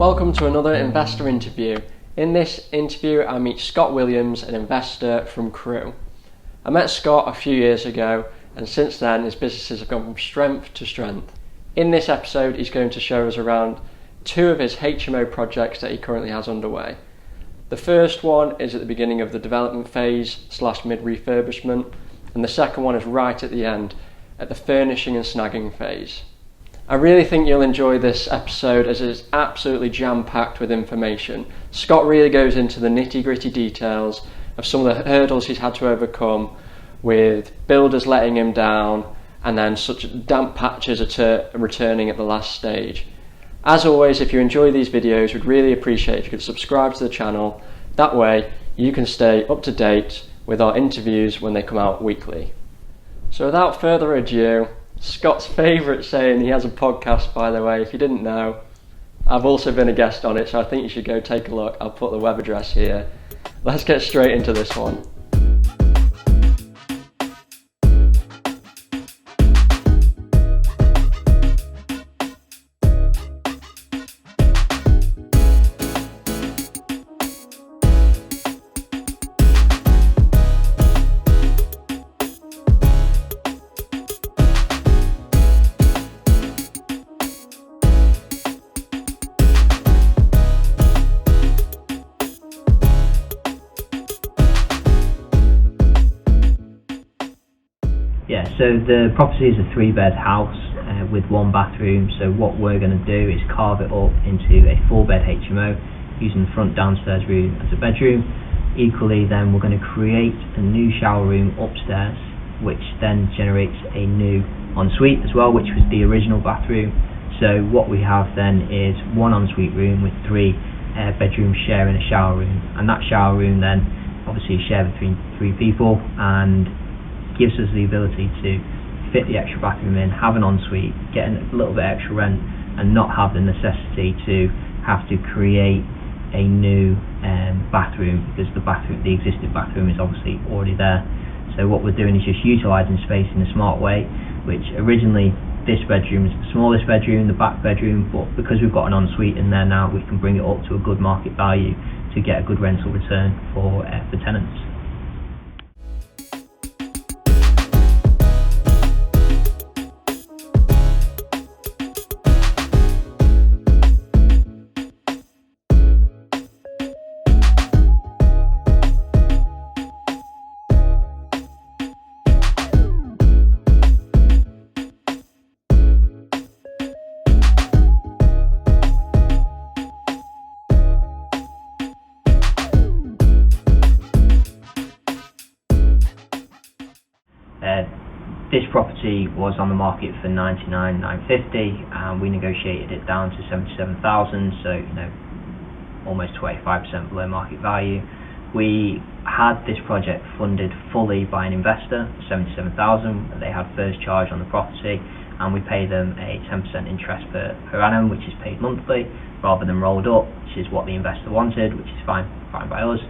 Welcome to another investor interview. In this interview I meet Scott Williams, an investor from Crewe. I met Scott a few years ago and since then his businesses have gone from strength to strength. In this episode he's going to show us around two of his HMO projects that he currently has underway. The first one is at the beginning of the development phase / mid refurbishment, and the second one is right at the end at the furnishing and snagging phase. I really think you'll enjoy this episode as it is absolutely jam-packed with information. Scott really goes into the nitty-gritty details of some of the hurdles he's had to overcome with builders letting him down and then such damp patches returning at the last stage. As always, if you enjoy these videos, we'd really appreciate if you could subscribe to the channel. That way you can stay up to date with our interviews when they come out weekly. So without further ado, Scott's favourite saying, he has a podcast by the way, if you didn't know. I've also been a guest on it, so I think you should go take a look. I'll put the web address here. Let's get straight into this one. So the property is a 3-bed house with 1 bathroom. So what we're going to do is carve it up into a 4-bed HMO using the front downstairs room as a bedroom. Equally then we're going to create a new shower room upstairs, which then generates a new ensuite as well, which was the original bathroom. So what we have then is 1 ensuite room with 3 bedrooms sharing a shower room, and that shower room then obviously is shared between 3 people and gives us the ability to fit the extra bathroom in, have an ensuite, get a little bit extra rent, and not have the necessity to have to create a new bathroom because the existing bathroom is obviously already there. So what we're doing is just utilising space in a smart way, which originally this bedroom is the smallest bedroom, the back bedroom, but because we've got an ensuite in there now, we can bring it up to a good market value to get a good rental return for tenants. This property was on the market for $99,950 and we negotiated it down to $77,000, so almost 25% below market value. We had this project funded fully by an investor, $77,000. They had first charge on the property and we pay them a 10% interest per annum, which is paid monthly rather than rolled up, which is what the investor wanted, which is fine by us.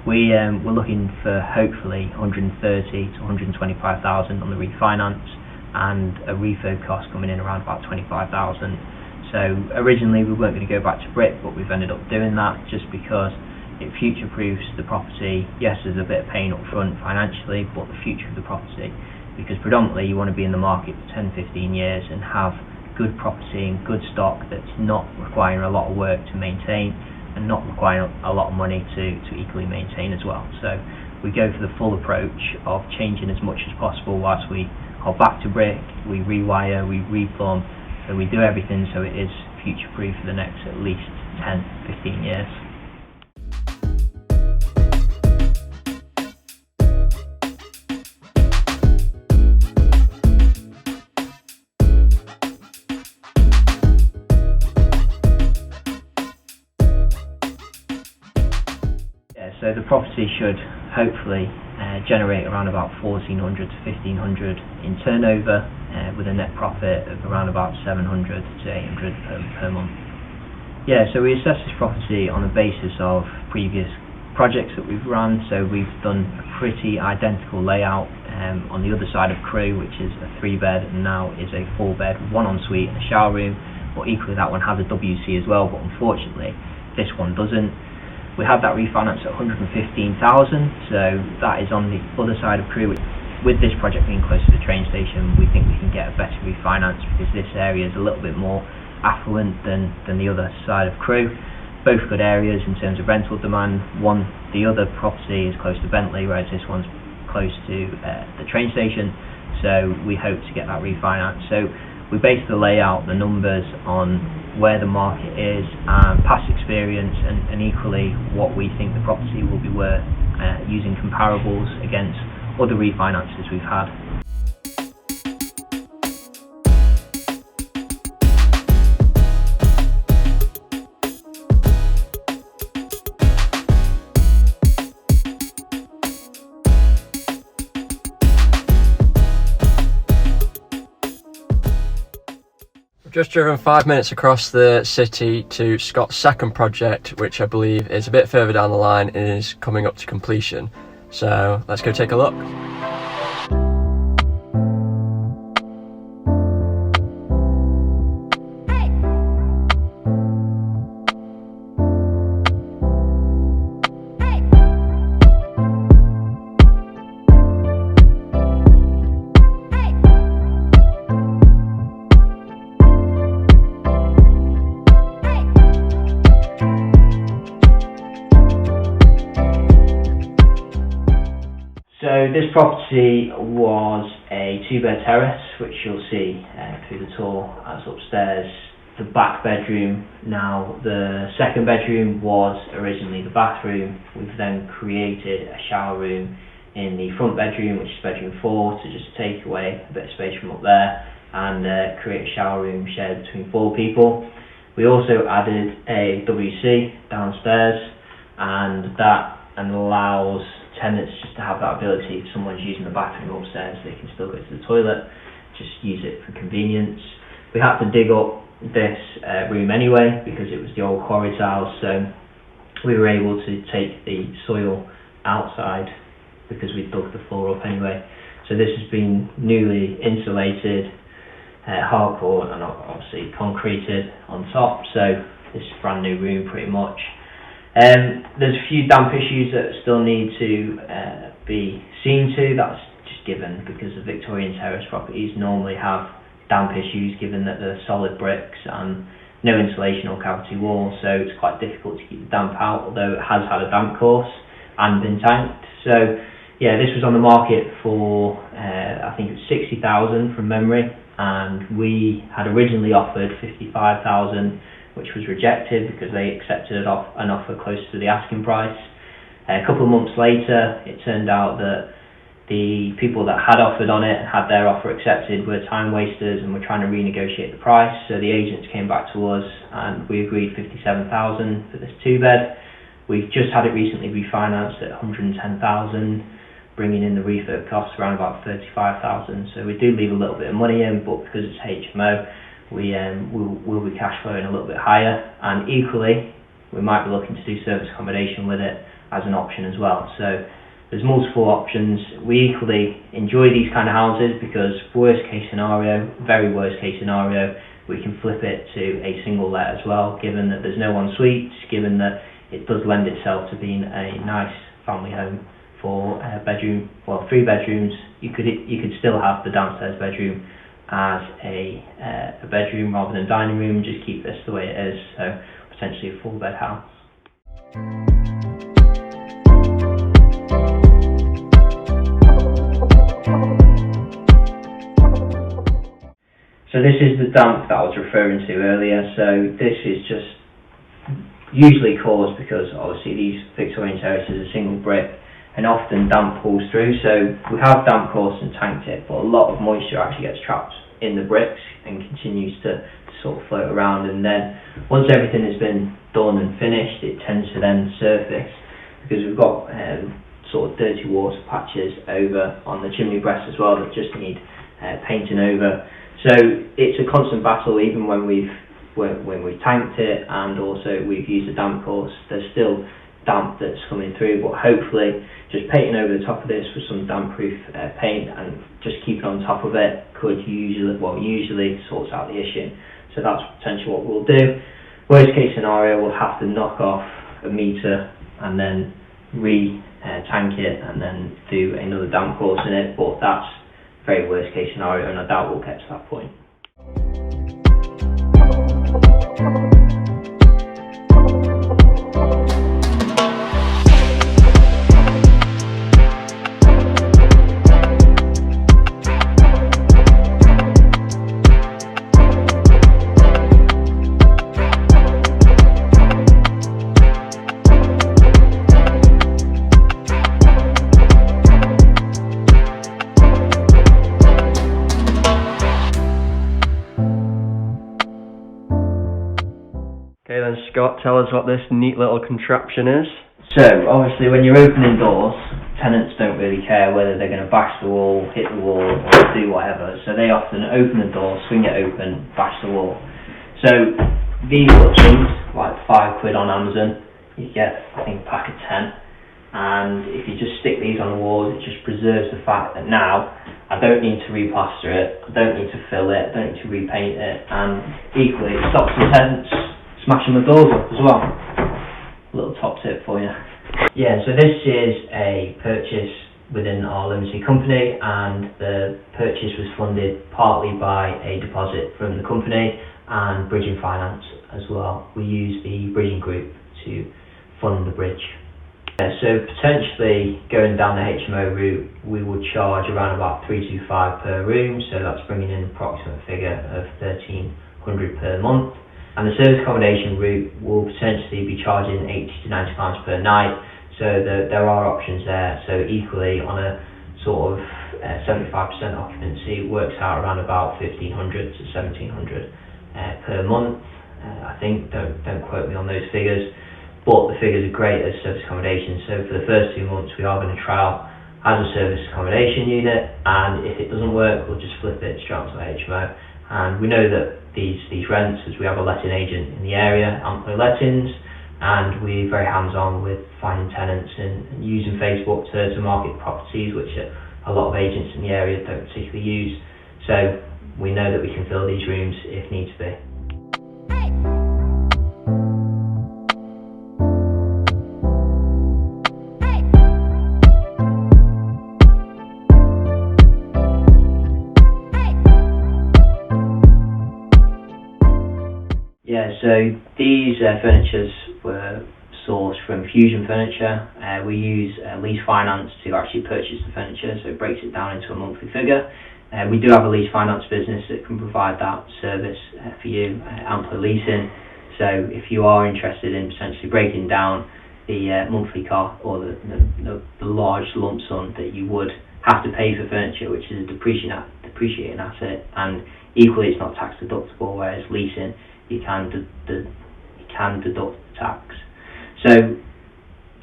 We're looking for hopefully $130,000 to $125,000 on the refinance and a refurb cost coming in around about $25,000. So originally we weren't going to go back to brick, but we've ended up doing that just because it future-proofs the property. Yes, there's a bit of pain up front financially, but the future of the property, because predominantly you want to be in the market for 10-15 years and have good property and good stock that's not requiring a lot of work to maintain and not requiring a lot of money to equally maintain as well. So we go for the full approach of changing as much as possible whilst we are back to brick, we rewire, we replumb, so we do everything so it is future proof for the next at least 10-15 years. So the property should hopefully generate around about $1,400 to $1,500 in turnover with a net profit of around about $700 to $800 per month. Yeah, so we assess this property on the basis of previous projects that we've run. So we've done a pretty identical layout on the other side of Crewe, which is a 3-bed and now is a 4-bed, 1 ensuite and a shower room. but equally that one has a WC as well, but unfortunately this one doesn't. We had that refinance at 115,000, so that is on the other side of Crewe. With this project being close to the train station, we think we can get a better refinance because this area is a little bit more affluent than the other side of Crewe. Both good areas in terms of rental demand. The other property is close to Bentley, whereas this one's close to the train station, so we hope to get that refinance. So we base the layout, the numbers on where the market is, past experience, and equally what we think the property will be worth using comparables against other refinances we've had. Just driven 5 minutes across the city to Scott's second project, which I believe is a bit further down the line and is coming up to completion. So let's go take a look. So this property was a 2-bed terrace, which you'll see through the tour as upstairs. The back bedroom. Now the second bedroom was originally the bathroom. We've then created a shower room in the front bedroom, which is bedroom 4, to just take away a bit of space from up there and create a shower room shared between 4 people. We also added a WC downstairs, and that allows tenants just to have that ability. If someone's using the bathroom upstairs, they can still go to the toilet, just use it for convenience. We had to dig up this room anyway because it was the old quarry tiles, so we were able to take the soil outside because we dug the floor up anyway. So this has been newly insulated, hardcore, and obviously concreted on top, so this is a brand new room pretty much. There's a few damp issues that still need to be seen to. That's just given because the Victorian terrace properties normally have damp issues, given that they're solid bricks and no insulation or cavity walls, so it's quite difficult to keep the damp out, although it has had a damp course and been tanked. So yeah, this was on the market for I think it was 60,000 from memory, and we had originally offered 55,000, which was rejected because they accepted an offer close to the asking price. A couple of months later, it turned out that the people that had offered on it, had their offer accepted, were time wasters and were trying to renegotiate the price. So the agents came back to us and we agreed 57,000 for this 2-bed. We've just had it recently refinanced at 110,000, bringing in the refurb costs around about 35,000. So we do leave a little bit of money in, but because it's HMO, we'll be cash flowing a little bit higher, and equally we might be looking to do service accommodation with it as an option as well. So there's multiple options. We equally enjoy these kind of houses because worst case scenario, very worst case scenario, we can flip it to a single let as well, given that there's no en-suites, given that it does lend itself to being a nice family home for 3 bedrooms. You could still have the downstairs bedroom as a bedroom rather than dining room, and just keep this the way it is, so potentially a 4-bed house. So this is the damp that I was referring to earlier. So this is just usually caused because obviously these Victorian terraces are single brick, and often damp pulls through. So we have damp coursed and tanked it, but a lot of moisture actually gets trapped in the bricks and continues to sort of float around, and then once everything has been done and finished, it tends to then surface because we've got sort of dirty water patches over on the chimney breast as well that just need painting over. So it's a constant battle, even when we've tanked it and also we've used a damp course. There's still damp that's coming through, but hopefully just painting over the top of this with some damp proof paint and just keeping on top of it could usually sorts out the issue. So that's potentially what we'll do. Worst case scenario, we'll have to knock off a metre and then tank it and then do another damp course in it, but that's very worst case scenario, and I doubt we'll get to that point. Okay then, Scott, tell us what this neat little contraption is. So obviously when you're opening doors, tenants don't really care whether they're going to bash the wall, hit the wall, or do whatever. So they often open the door, swing it open, bash the wall. So these little things, like £5 on Amazon, you get I think a pack of 10. And if you just stick these on the walls, it just preserves the fact that now I don't need to replaster it, I don't need to fill it, I don't need to repaint it, and equally it stops the tenants smashing the doors up as well. A little top tip for you. Yeah, so this is a purchase within our limited company, and the purchase was funded partly by a deposit from the company and bridging finance as well. We use the bridging group to fund the bridge. So potentially going down the HMO route, we would charge around about £325 per room, so that's bringing in an approximate figure of £1,300 per month. And the service accommodation route will potentially be charging £80 to £90 per night, so there are options there. So equally on a sort of 75% occupancy, it works out around about £1,500 to £1,700 per month. I think, don't quote me on those figures, but the figures are great as service accommodation. So for the first 2 months we are going to trial as a service accommodation unit, and if it doesn't work we'll just flip it straight onto the HMO. And we know that these rents, as we have a letting agent in the area, Amplo Lettings, and we're very hands-on with finding tenants and using Facebook to market properties, which a lot of agents in the area don't particularly use. So we know that we can fill these rooms if needs be. Yeah, so these furnitures were sourced from Fusion Furniture. We use lease finance to actually purchase the furniture, so it breaks it down into a monthly figure. We do have a lease finance business that can provide that service for you, Amplo Leasing. So if you are interested in potentially breaking down the monthly cost or the large lump sum that you would have to pay for furniture, which is a depreciating asset, and equally it's not tax deductible, whereas leasing you can deduct the tax. So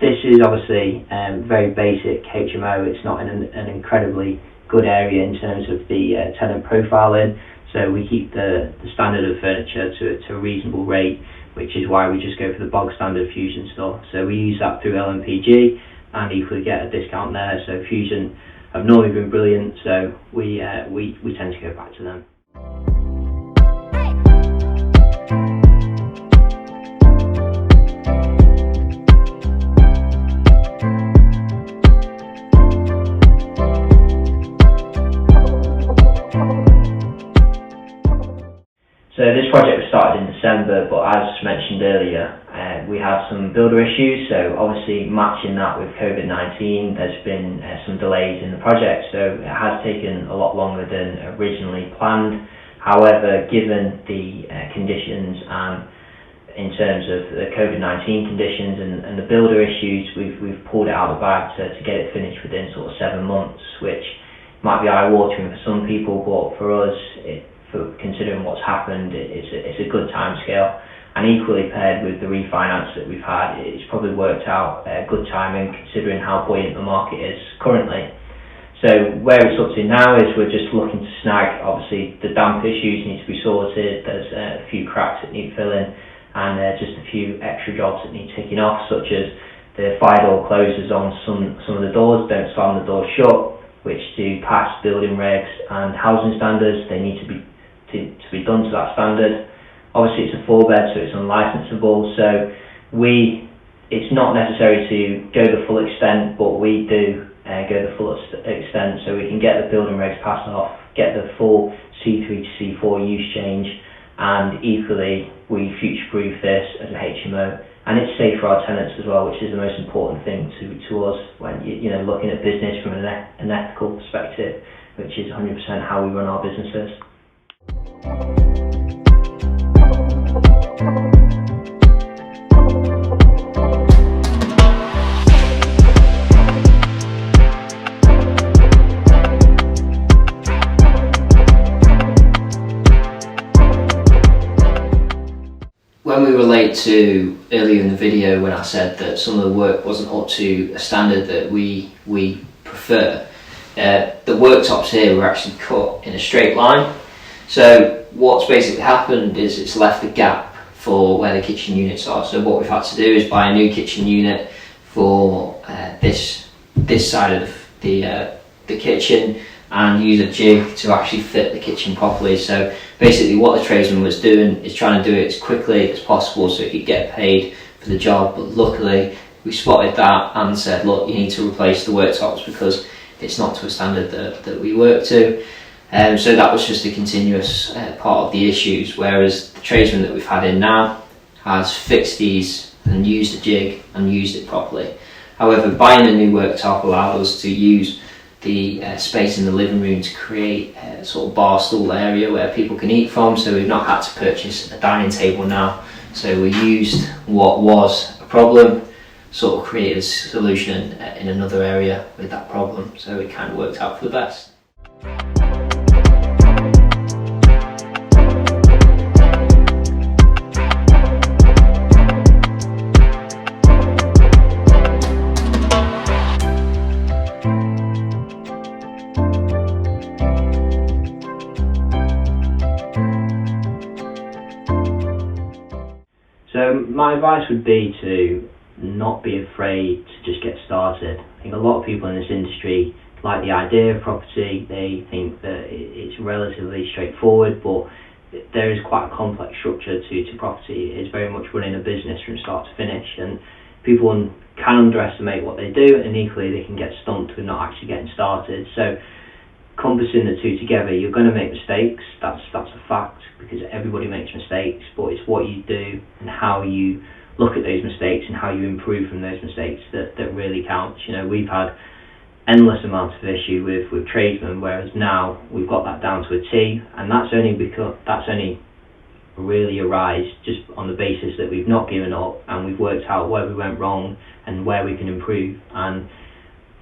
this is obviously very basic HMO. It's not in an incredibly good area in terms of the tenant profiling, so we keep the standard of furniture to a reasonable rate, which is why we just go for the bog standard Fusion store. So we use that through LMPG and equally get a discount there. So Fusion have normally been brilliant, so we tend to go back to them. So this project was started in December, but as mentioned earlier, we had some builder issues, so obviously matching that with COVID-19, there's been some delays in the project, so it has taken a lot longer than originally planned. However, given the conditions and in terms of the COVID-19 conditions and the builder issues, we've pulled it out of the bag to get it finished within sort of 7 months, which might be eye-watering for some people, but for us, for considering what's happened, it's a good time scale. And equally paired with the refinance that we've had, it's probably worked out good timing considering how buoyant the market is currently. So where it's up to now is we're just looking to snag, obviously the damp issues need to be sorted, there's a few cracks that need filling, and just a few extra jobs that need ticking off, such as the fire door closers on some of the doors don't slam the door shut, which do pass building regs and housing standards. They need to be done to that standard. Obviously it's a 4-bed, so it's unlicensable, so it's not necessary to go the full extent, but we do go the full extent, so we can get the building regs passed off, get the full C3 to C4 use change, and equally we future-proof this as a HMO, and it's safe for our tenants as well, which is the most important thing to us when you know, looking at business from an ethical perspective, which is 100% how we run our businesses. When we relate to earlier in the video when I said that some of the work wasn't up to a standard that we prefer, the worktops here were actually cut in a straight line. So what's basically happened is it's left a gap for where the kitchen units are. So what we've had to do is buy a new kitchen unit for this side of the kitchen, and use a jig to actually fit the kitchen properly. So basically what the tradesman was doing is trying to do it as quickly as possible so he could get paid for the job, but luckily we spotted that and said, look, you need to replace the worktops because it's not to a standard that we work to. So that was just a continuous part of the issues, whereas the tradesman that we've had in now has fixed these and used a jig and used it properly. However, buying a new worktop allowed us to use the space in the living room to create a sort of bar stool area where people can eat from, so we've not had to purchase a dining table now. So we used what was a problem, sort of created a solution in another area with that problem, so it kind of worked out for the best. So my advice would be to not be afraid to just get started. I think a lot of people in this industry like the idea of property. They think that it's relatively straightforward, but there is quite a complex structure to property. It's very much running a business from start to finish, and people can underestimate what they do, and equally they can get stumped with not actually getting started. So compassing the two together, you're going to make mistakes, that's a fact, because everybody makes mistakes, but it's what you do and how you look at those mistakes and how you improve from those mistakes that really counts. You know, we've had endless amounts of issue with tradesmen, whereas now we've got that down to a T, and that's only really arise just on the basis that we've not given up and we've worked out where we went wrong and where we can improve. And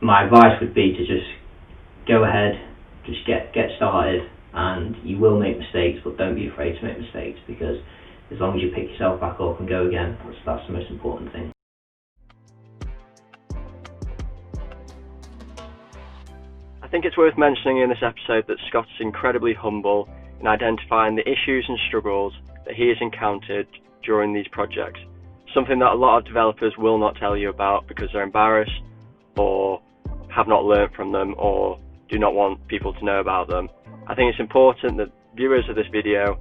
my advice would be to just go ahead, just get started, and you will make mistakes, but don't be afraid to make mistakes, because as long as you pick yourself back up and go again, that's the most important thing. I think it's worth mentioning in this episode that Scott is incredibly humble in identifying the issues and struggles that he has encountered during these projects, something that a lot of developers will not tell you about because they're embarrassed or have not learnt from them or do not want people to know about them. I think it's important that viewers of this video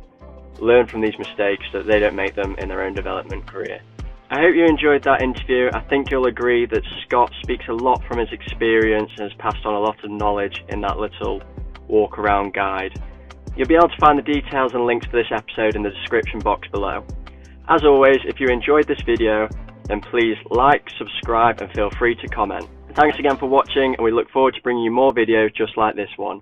learn from these mistakes so that they don't make them in their own development career. I hope you enjoyed that interview. I think you'll agree that Scott speaks a lot from his experience and has passed on a lot of knowledge in that little walk around guide. You'll be able to find the details and links for this episode in the description box below. As always, if you enjoyed this video, then please like, subscribe and feel free to comment. Thanks again for watching, and we look forward to bringing you more videos just like this one.